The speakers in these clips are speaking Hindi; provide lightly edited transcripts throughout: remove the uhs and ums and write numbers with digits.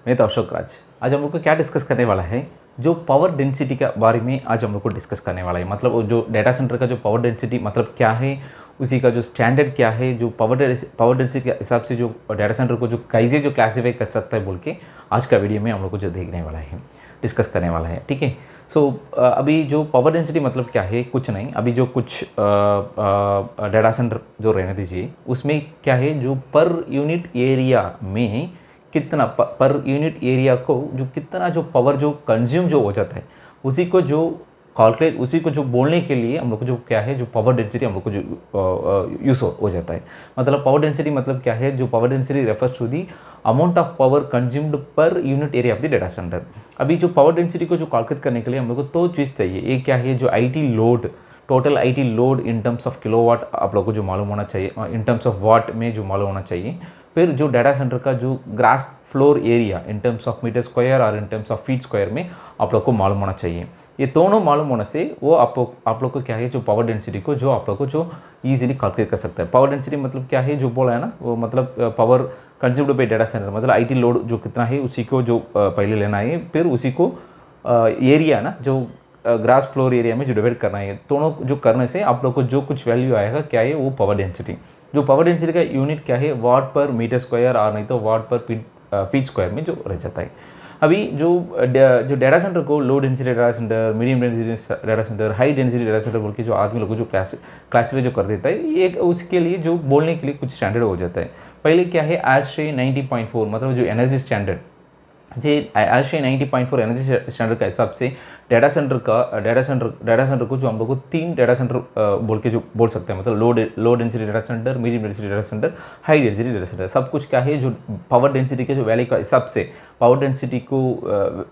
मैं तो अशोक राज। आज हम लोग को क्या डिस्कस करने वाला है, जो पावर डेंसिटी के बारे में आज हम लोग को डिस्कस करने वाला है। मतलब वो जो डाटा सेंटर का जो पावर डेंसिटी मतलब क्या है, उसी का जो स्टैंडर्ड क्या है, जो पावर डेंसिटी के हिसाब से जो डाटा सेंटर को जो कैसे जो क्लासीफाई कर सकता है बोल के आज का वीडियो में हम लोग को जो देखने वाला है, डिस्कस करने वाला है। ठीक है। सो अभी जो पावर डेंसिटी मतलब क्या है, कुछ नहीं। अभी जो कुछ डाटा सेंटर जो रहने दीजिए, उसमें क्या है, जो पर यूनिट एरिया में कितना पर यूनिट एरिया को जो कितना जो पावर जो कंज्यूम जो हो जाता है, उसी को जो कैलकुलेट, उसी को जो बोलने के लिए हम लोग को जो क्या है, जो पावर डेंसिटी हम लोग को जो यूज़ हो जाता है। मतलब पावर डेंसिटी मतलब क्या है, जो power density refers to the amount of power consumed per unit area of the data centre. अभी जो पावर डेंसिटी को जो कैलकुलेट करने के लिए हम लोग को दो चीज़ चाहिए। एक क्या है, जो IT load, total IT load in terms of kilowatt आप लोग को जो मालूम होना चाहिए, इन टर्म्स ऑफ वाट में जो मालूम होना चाहिए। फिर जो डाटा सेंटर का जो gross floor area in terms of metre square और in terms of feet square में आप लोग को मालूम होना चाहिए। ये दोनों मालूम होने से वो आप लोग को क्या है, जो पावर डेंसिटी को जो आप लोग को जो ईजिली कैलकुलेट कर सकता है। पावर डेंसिटी मतलब क्या है, जो बोला है ना, वो मतलब power consumed by data centre, मतलब आईटी लोड जो कितना है उसी को जो पहले लेना है, फिर उसी को एरिया ना, जो ग्रास फ्लोर एरिया में जो डिवाइड करना है। दोनों जो करने से आप लोग को जो कुछ वैल्यू आएगा क्या है, वो पावर डेंसिटी। जो पावर डेंसिटी का यूनिट क्या है, वाट पर मीटर स्क्वायर और नहीं तो वाट पर फीट स्क्वायर में जो रह जाता है। अभी जो डाटा सेंटर को low density data centre, medium density data centre, high density data centre बोल के जो आदमी लोग को जो क्लासीफाई जो कर देता है, ये उसके लिए जो बोलने के लिए कुछ स्टैंडर्ड हो जाता है। पहले क्या है, ASHRAE 90.4 मतलब जो एनर्जी स्टैंडर्ड, जे ASHRAE 90.4 एनर्जी स्टैंडर्ड का हिसाब से डाटा सेंटर को जो हम लोग को तीन डाटा सेंटर बोल के जो बोल सकते हैं। मतलब low density data centre, medium density data centre, high density data centre. सब कुछ क्या है, जो पावर डेंसिटी के जो वैल्यू का हिसाब से पावर डेंसिटी को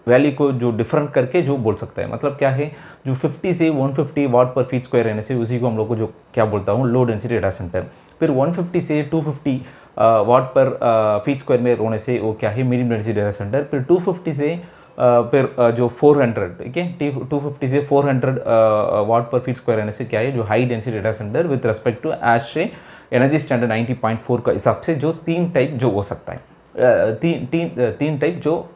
वैल्यू को जो डिफरेंट करके जो बोल सकता है। मतलब क्या है, जो 50 से 150 वाट पर फीट स्क्वायर रहने से उसी को हम लोग को जो क्या बोलता हूँ, लो डेंसिटी डाटा सेंटर। फिर 150 से 250 वाट पर फीट स्क्वायर में होने से वो क्या है, मीडियम डेंसिटी डाटा सेंटर। फिर 250 से फिर जो 400, ठीक है, 250 से 400 वाट पर फीट स्क्वायर रहने से क्या है, जो high density data centre with respect to ASHRAE energy standard 90.4 का हिसाब से जो तीन टाइप जो हो सकता है, तीन टाइप जो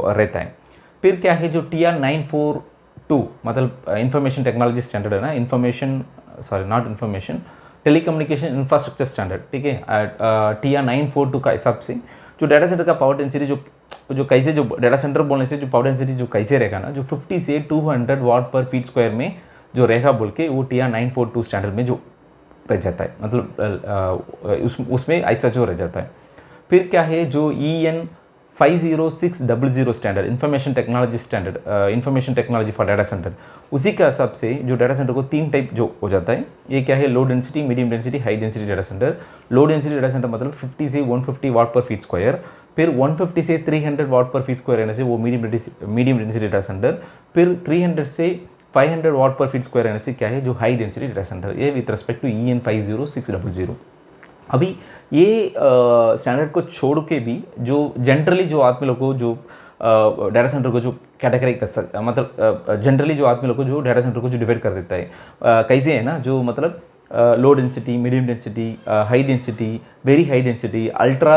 रहता है। फिर क्या है, जो TR942 मतलब इंफॉर्मेशन टेक्नोलॉजी स्टैंडर्ड है ना, टेलीकम्युनिकेशन इंफ्रास्ट्रक्चर स्टैंडर्ड, ठीक है। TR942 का हिसाब से जो डाटा सेंटर का पावर डेंसिटी जो कैसे, जो डाटा सेंटर बोलने से जो पावर डेंसिटी जो कैसे रहेगा ना, जो 50 से 200 वाट पर फीट स्क्वायर में जो रहेगा बोल के वो TR942 स्टैंडर्ड में जो रह जाता है। मतलब उसमें ऐसा जो रह जाता है। फिर क्या है, जो EN 50600 standard information technology standard, information technology for data centre, उसी के हिसाब से जो डाटा सेंटर को तीन टाइप जो हो जाता है। ये क्या है, low density, medium density, high density data centre. Low density data centre मतलब 50 से 150 वाट पर फीट स्क्वायर। फिर 150 से 300 वाट पर फीट स्क्वायर रहने से वो मीडियम डेंसिटी डाटा सेंटर। फिर 300 से 500 वाट पर फीट स्क्वायर रहने से क्या है, जो हाई डेंसिटी डाटा सेंटर। ये विथ रेस्पेक्ट टू EN 50600। अभी ये स्टैंडर्ड को छोड़ के भी जो जनरली जो आदमी लोग को जो डाटा सेंटर को जो कैटेगरी कर सकता, मतलब जनरली जो आदमी लोग को जो डाटा सेंटर को जो डिवाइड कर देता है, कैसे है ना, जो मतलब low density, medium density, high density, very high density, ultra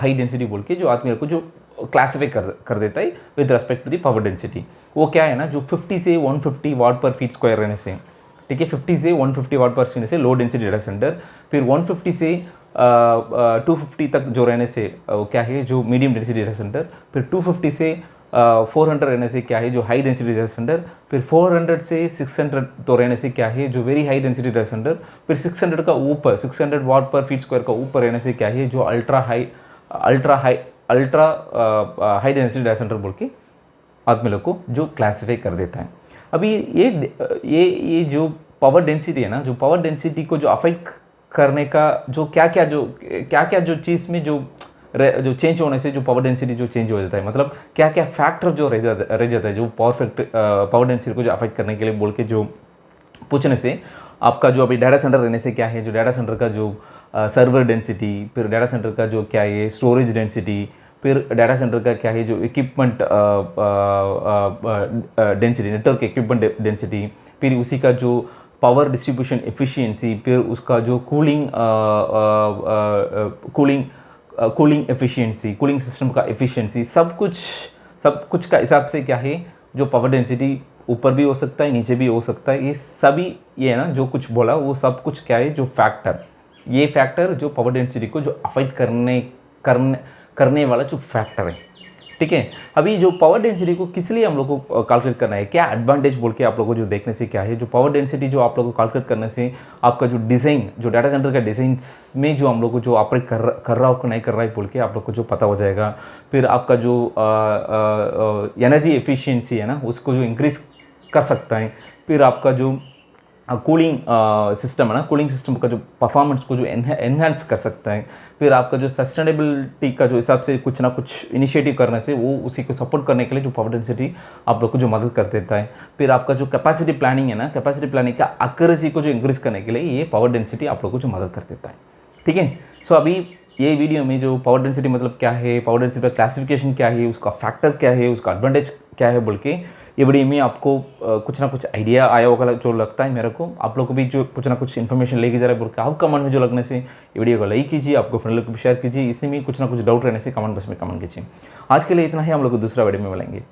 high density बोल के जो आदमी लोग को जो क्लासीफाई कर देता है with respect to the power density. वो क्या है ना, जो 50 से 150 वाट पर फीट स्क्वायर रहने से, ठीक है, 50 से 150 वाट पर रहने से लो डेंसिटी डाटा सेंटर। फिर 150 से 250 तक जो रहने से क्या है, जो मीडियम डेंसिटी डाटा सेंटर। फिर 250 से 400 रहने से क्या है, जो हाई डेंसिटी डाटा सेंटर। फिर 400 से 600 तो रहने से क्या है, जो very high density data centre. फिर 600 का ऊपर, 600 वाट पर फीट स्क्वायर का ऊपर रहने से क्या है, जो ultra high density data centre बोल के आदमी लोग को जो क्लासीफाई कर देता है। अभी ये जो पावर डेंसिटी है ना, जो पावर डेंसिटी को जो अफेक्ट करने का जो क्या क्या जो चीज़ में जो चेंज होने से जो पावर डेंसिटी जो चेंज हो जाता है, मतलब क्या क्या फैक्टर जो रह जाता है जो पावर डेंसिटी को जो अफेक्ट करने के लिए बोल के जो पूछने से, आपका जो अभी डाटा सेंटर रहने से क्या है, जो डाटा सेंटर का जो सर्वर डेंसिटी, फिर डाटा सेंटर का जो क्या है स्टोरेज डेंसिटी, फिर डाटा सेंटर का क्या है जो equipment density, network equipment density, फिर उसी का जो पावर डिस्ट्रीब्यूशन एफिशिएंसी, फिर उसका जो cooling cooling efficiency, cooling system का एफिशिएंसी, सब कुछ का हिसाब से क्या है, जो पावर डेंसिटी ऊपर भी हो सकता है, नीचे भी हो सकता है, ये सभी, ये है ना जो कुछ बोला वो सब कुछ क्या है, जो फैक्टर, ये फैक्टर जो पावर डेंसिटी को जो अफेक्ट करने वाला जो फैक्टर है, ठीक है। अभी जो पावर डेंसिटी को किस लिए हम लोग को कैलकुलेट करना है, क्या एडवांटेज बोल के आप लोगों को जो देखने से क्या है, जो पावर डेंसिटी जो आप लोगों को कैलकुलेट करने से आपका जो डिज़ाइन, जो डाटा सेंटर का डिज़ाइन में जो हम लोग को जो ऑपरेट कर रहा हो कि नहीं कर रहा है बोल के आप लोग को जो पता हो जाएगा। फिर आपका जो एनर्जी एफिशिएंसी है ना, उसको जो इंक्रीज कर सकता है। फिर आपका जो कूलिंग सिस्टम है ना, कूलिंग सिस्टम का जो परफॉर्मेंस को जो एनहांस कर सकता है। फिर आपका जो सस्टेनेबिलिटी का जो हिसाब से कुछ ना कुछ इनिशिएटिव करने से वो उसी को सपोर्ट करने के लिए जो पावर डेंसिटी आप लोग को जो मदद कर देता है। फिर आपका जो कैपेसिटी प्लानिंग है ना, कैपेसिटी प्लानिंग का एक्यूरेसी को जो इंक्रीज करने के लिए ये पावर डेंसिटी आप लोग को जो मदद कर देता है, ठीक है। सो अभी ये वीडियो में जो पावर डेंसिटी मतलब क्या है, पावर डेंसिटी का क्लासिफिकेशन क्या है, उसका फैक्टर क्या है, उसका एडवांटेज क्या है बोल के ये वीडियो में आपको कुछ ना कुछ आइडिया आया होगा जो लगता है मेरे को। आप लोग को भी जो कुछ ना कुछ इन्फॉर्मेशन लेके जा रहा है बोल के आप कमेंट में जो लगने से ये वीडियो को लाइक कीजिए, आपको फ्रेंड लोग को शेयर कीजिए। इसमें कुछ ना कुछ डाउट रहने से कमेंट बॉक्स में कमेंट कीजिए। आज के लिए इतना ही, हम लोग को दूसरा वीडियो में मिलेंगे।